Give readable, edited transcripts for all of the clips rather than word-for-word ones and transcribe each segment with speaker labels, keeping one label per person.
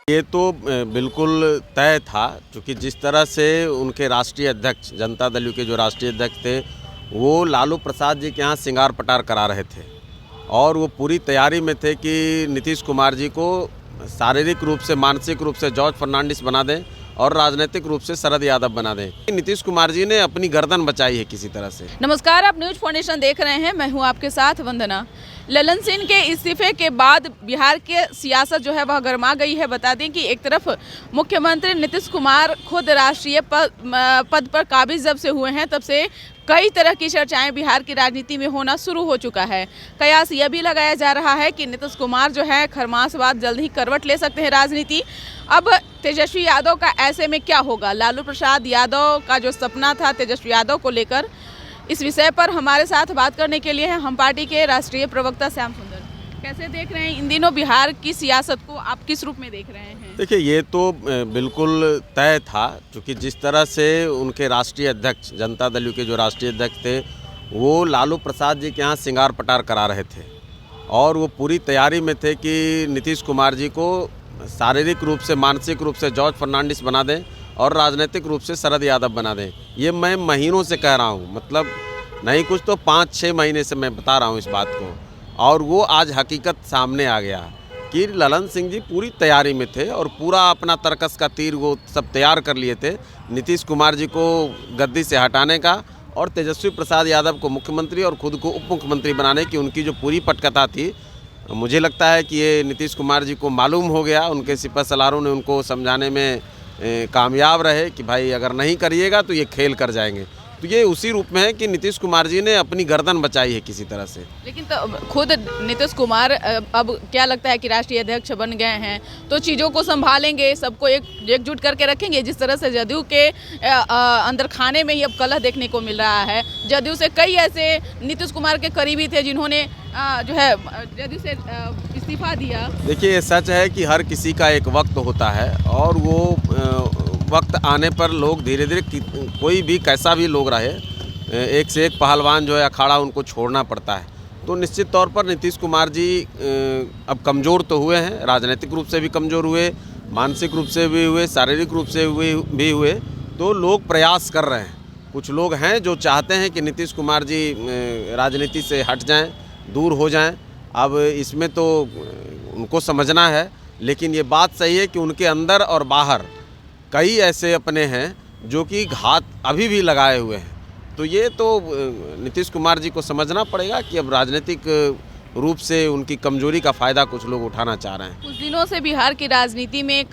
Speaker 1: ये तो बिल्कुल तय था, क्योंकि जिस तरह से उनके राष्ट्रीय अध्यक्ष जनता दल के जो राष्ट्रीय अध्यक्ष थे वो लालू प्रसाद जी के यहाँ सिंगार पटार करा रहे थे और वो पूरी तैयारी में थे कि नीतीश कुमार जी को शारीरिक रूप से, मानसिक रूप से जॉर्ज फर्नांडिस बना दें और राजनीतिक रूप से शरद यादव बना दें। नीतीश कुमार जी ने अपनी गर्दन बचाई है किसी तरह से।
Speaker 2: नमस्कार, आप न्यूज फाउंडेशन देख रहे हैं। मैं हूं आपके साथ वंदना। ललन सिंह के इस्तीफे के बाद बिहार के सियासत जो है वह गर्मा गई है। बता दें कि एक तरफ मुख्यमंत्री नीतीश कुमार खुद राष्ट्रीय पद पर काबिज जब से हुए हैं तब से कई तरह की चर्चाएं बिहार की राजनीति में होना शुरू हो चुका है। कयास यह भी लगाया जा रहा है कि नीतीश कुमार जो है खरमासवाद जल्द ही करवट ले सकते हैं राजनीति। अब तेजस्वी यादव का ऐसे में क्या होगा? लालू प्रसाद यादव का जो सपना था तेजस्वी यादव को लेकर, इस विषय पर हमारे साथ बात करने के लिए हैं हम पार्टी के राष्ट्रीय प्रवक्ता श्याम सुंदर। कैसे देख रहे हैं इन दिनों बिहार की सियासत को? आप किस रूप में देख रहे हैं?
Speaker 1: देखिए, ये तो बिल्कुल तय था, क्योंकि जिस तरह से उनके राष्ट्रीय अध्यक्ष जनता दल के जो राष्ट्रीय अध्यक्ष थे वो लालू प्रसाद जी के यहाँ सिंगार पटार करा रहे थे और वो पूरी तैयारी में थे कि नीतीश कुमार जी को शारीरिक रूप से, मानसिक रूप से जॉर्ज फर्नांडिस बना दें और राजनीतिक रूप से शरद यादव बना दें। ये मैं महीनों से कह रहा हूँ, मतलब नहीं कुछ तो 5-6 महीने से मैं बता रहा हूँ इस बात को, और वो आज हकीकत सामने आ गया कि ललन सिंह जी पूरी तैयारी में थे और पूरा अपना तर्कस का तीर वो सब तैयार कर लिए थे नीतीश कुमार जी को गद्दी से हटाने का और तेजस्वी प्रसाद यादव को मुख्यमंत्री और खुद को उप मुख्यमंत्री बनाने की उनकी जो पूरी पटकथा थी। मुझे लगता है कि ये नीतीश कुमार जी को मालूम हो गया, उनके सिपह सलारों ने उनको समझाने में कामयाब रहे कि भाई अगर नहीं करिएगा तो ये खेल कर जाएंगे। तो ये उसी रूप में है कि नीतीश कुमार जी ने अपनी गर्दन बचाई है किसी तरह से।
Speaker 2: लेकिन तो खुद नीतीश कुमार अब क्या लगता है कि राष्ट्रीय अध्यक्ष बन गए हैं तो चीज़ों को संभालेंगे, सबको एकजुट करके रखेंगे। जिस तरह से जदयू के अंदर खाने में ही अब कलह देखने को मिल रहा है। जदयू से कई ऐसे नीतीश कुमार के करीबी थे जिन्होंने जो है जदयू से इस्तीफा दिया। देखिए,
Speaker 1: ये सच है कि हर किसी का एक वक्त होता है और वो वक्त आने पर लोग धीरे धीरे, कोई भी कैसा भी लोग रहे, एक से एक पहलवान जो है अखाड़ा उनको छोड़ना पड़ता है। तो निश्चित तौर पर नीतीश कुमार जी अब कमज़ोर तो हुए हैं, राजनीतिक रूप से भी कमज़ोर हुए, मानसिक रूप से भी हुए, शारीरिक रूप से भी हुए। तो लोग प्रयास कर रहे हैं, कुछ लोग हैं जो चाहते हैं कि नीतीश कुमार जी राजनीति से हट जाएं, दूर हो जाएं। अब इसमें तो उनको समझना है, लेकिन ये बात सही है कि उनके अंदर और बाहर कई ऐसे अपने हैं जो कि घात अभी भी लगाए हुए हैं। तो ये तो नीतीश कुमार जी को समझना पड़ेगा कि अब राजनीतिक रूप से उनकी कमजोरी का फ़ायदा कुछ लोग उठाना चाह रहे हैं।
Speaker 2: कुछ दिनों से बिहार की राजनीति में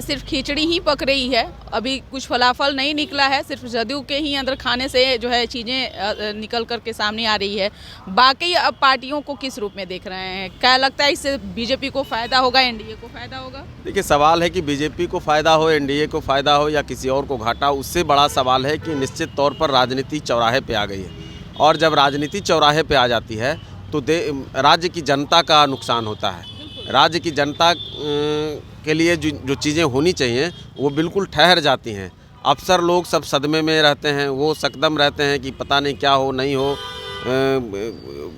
Speaker 2: सिर्फ खिचड़ी ही पक रही है, अभी कुछ फलाफल नहीं निकला है। सिर्फ जदयू के ही अंदर खाने से जो है चीज़ें निकल कर के सामने आ रही है। बाकी अब पार्टियों को किस रूप में देख रहे हैं? क्या लगता है इससे बीजेपी को फ़ायदा होगा, एनडीए को फ़ायदा होगा?
Speaker 1: देखिए, सवाल है कि बीजेपी को फ़ायदा हो, एनडीए को फ़ायदा हो या किसी और को घाटा। उससे बड़ा सवाल है कि निश्चित तौर पर राजनीति चौराहे पर आ गई है और जब राजनीति चौराहे पर आ जाती है तो राज्य की जनता का नुकसान होता है। राज्य की जनता के लिए जो चीज़ें होनी चाहिए वो बिल्कुल ठहर जाती हैं। अफसर लोग सब सदमे में रहते हैं, वो सकदम रहते हैं कि पता नहीं क्या हो नहीं हो।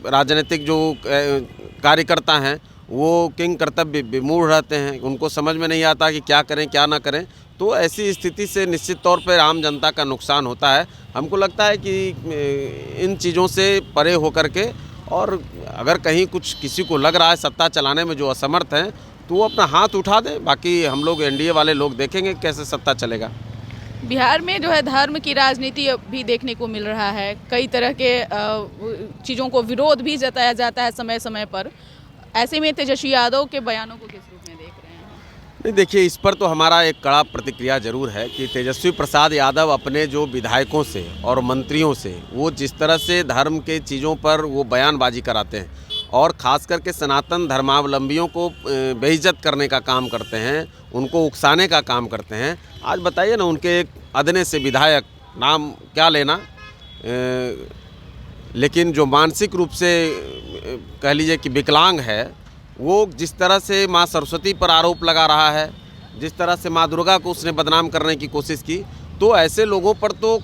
Speaker 1: राजनीतिक जो कार्यकर्ता हैं वो किंग कर्तव्य विमूढ़ रहते हैं, उनको समझ में नहीं आता कि क्या करें क्या ना करें। तो ऐसी स्थिति से निश्चित तौर पर आम जनता का नुकसान होता है। हमको लगता है कि इन चीज़ों से परे होकर के, और अगर कहीं कुछ किसी को लग रहा है सत्ता चलाने में जो असमर्थ हैं तो वो अपना हाथ उठा दें। बाकी हम लोग एनडीए वाले लोग देखेंगे कैसे सत्ता चलेगा।
Speaker 2: बिहार में जो है धर्म की राजनीति भी देखने को मिल रहा है। कई तरह के चीज़ों को विरोध भी जताया जाता है समय समय पर। ऐसे में तेजस्वी यादव के बयानों को किस रूप में देख रहे हैं?
Speaker 1: नहीं, देखिए, इस पर तो हमारा एक कड़ा प्रतिक्रिया जरूर है कि तेजस्वी प्रसाद यादव अपने जो विधायकों से और मंत्रियों से वो जिस तरह से धर्म के चीज़ों पर वो बयानबाजी कराते हैं और ख़ास करके सनातन धर्मावलंबियों को बेइज्जत करने का काम करते हैं, उनको उकसाने का काम करते हैं। आज बताइए ना, उनके एक अदने से विधायक, नाम क्या लेना, लेकिन जो मानसिक रूप से कह लीजिए कि विकलांग है, वो जिस तरह से माँ सरस्वती पर आरोप लगा रहा है, जिस तरह से माँ दुर्गा को उसने बदनाम करने की कोशिश की, तो ऐसे लोगों पर तो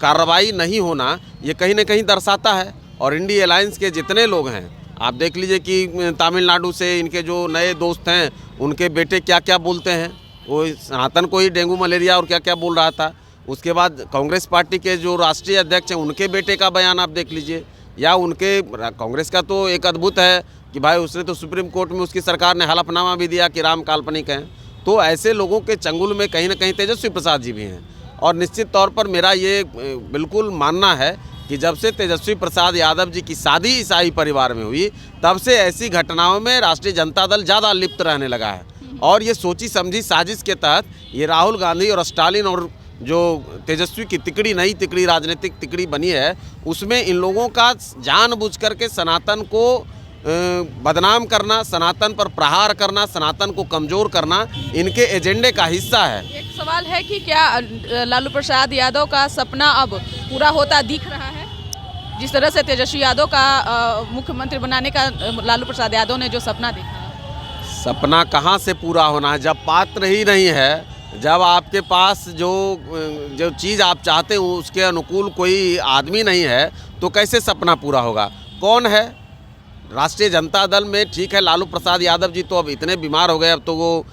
Speaker 1: कार्रवाई नहीं होना ये कहीं ना कहीं दर्शाता है। और इंडी अलायंस के जितने लोग हैं, आप देख लीजिए कि तमिलनाडु से इनके जो नए दोस्त हैं उनके बेटे क्या क्या बोलते हैं। वो सनातन को ही डेंगू मलेरिया और क्या क्या बोल रहा था। उसके बाद कांग्रेस पार्टी के जो राष्ट्रीय अध्यक्ष हैं उनके बेटे का बयान आप देख लीजिए, या उनके कांग्रेस का तो एक अद्भुत है कि भाई उसने तो सुप्रीम कोर्ट में उसकी सरकार ने हलफनामा भी दिया कि राम काल्पनिक हैं। तो ऐसे लोगों के चंगुल में कहीं ना कहीं तेजस्वी प्रसाद जी भी हैं। और निश्चित तौर पर मेरा ये बिल्कुल मानना है कि जब से तेजस्वी प्रसाद यादव जी की शादी ईसाई परिवार में हुई तब से ऐसी घटनाओं में राष्ट्रीय जनता दल ज़्यादा लिप्त रहने लगा है। और ये सोची समझी साजिश के तहत ये राहुल गांधी और स्टालिन और जो तेजस्वी की तिकड़ी, नई तिकड़ी, राजनीतिक तिकड़ी बनी है, उसमें इन लोगों का जानबूझ करके सनातन को बदनाम करना, सनातन पर प्रहार करना, सनातन को कमज़ोर करना इनके एजेंडे का हिस्सा है।
Speaker 2: एक सवाल है कि क्या लालू प्रसाद यादव का सपना अब पूरा होता दिख रहा है? जिस तरह से तेजस्वी यादव का मुख्यमंत्री बनाने का लालू प्रसाद यादव ने जो सपना देखा,
Speaker 1: सपना कहाँ से पूरा होना है जब पात्र ही नहीं है, जब आपके पास जो चीज़ आप चाहते हो उसके अनुकूल कोई आदमी नहीं है, तो कैसे सपना पूरा होगा? कौन है? राष्ट्रीय जनता दल में ठीक है, लालू प्रसाद यादव जी तो अब इतने बीमार हो गए, अब तो वो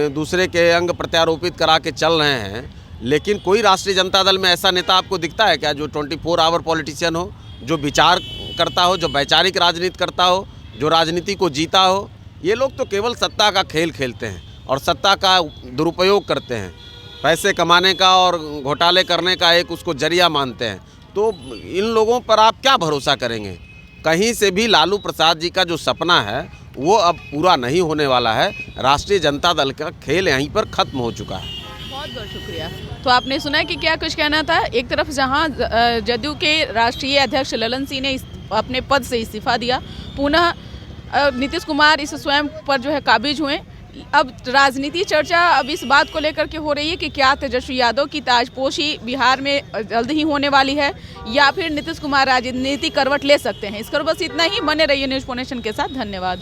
Speaker 1: दूसरे के अंग प्रत्यारोपित करा के चल रहे हैं। लेकिन कोई राष्ट्रीय जनता दल में ऐसा नेता आपको दिखता है क्या जो 24 आवर पॉलिटिशियन हो, जो विचार करता हो, जो वैचारिक राजनीति करता हो, जो राजनीति को जीता हो? ये लोग तो केवल सत्ता का खेल खेलते हैं और सत्ता का दुरुपयोग करते हैं, पैसे कमाने का और घोटाले करने का एक उसको जरिया मानते हैं। तो इन लोगों पर आप क्या भरोसा करेंगे? कहीं से भी लालू प्रसाद जी का जो सपना है वो अब पूरा नहीं होने वाला है। राष्ट्रीय जनता दल का खेल यहीं पर ख़त्म हो चुका है।
Speaker 2: बहुत बहुत शुक्रिया। तो आपने सुना कि क्या कुछ कहना था। एक तरफ जहां जदयू के राष्ट्रीय अध्यक्ष ललन सिंह ने अपने पद से इस्तीफा दिया, पुनः नीतीश कुमार इस स्वयं पर जो है काबिज हुए। अब राजनीति चर्चा अब इस बात को लेकर के हो रही है कि क्या तेजस्वी यादव की ताजपोशी बिहार में जल्द ही होने वाली है या फिर नीतीश कुमार राजनीति करवट ले सकते हैं। इस पर बस इतना ही। बने रहिए न्यूज़ 4 नेशन के साथ। धन्यवाद।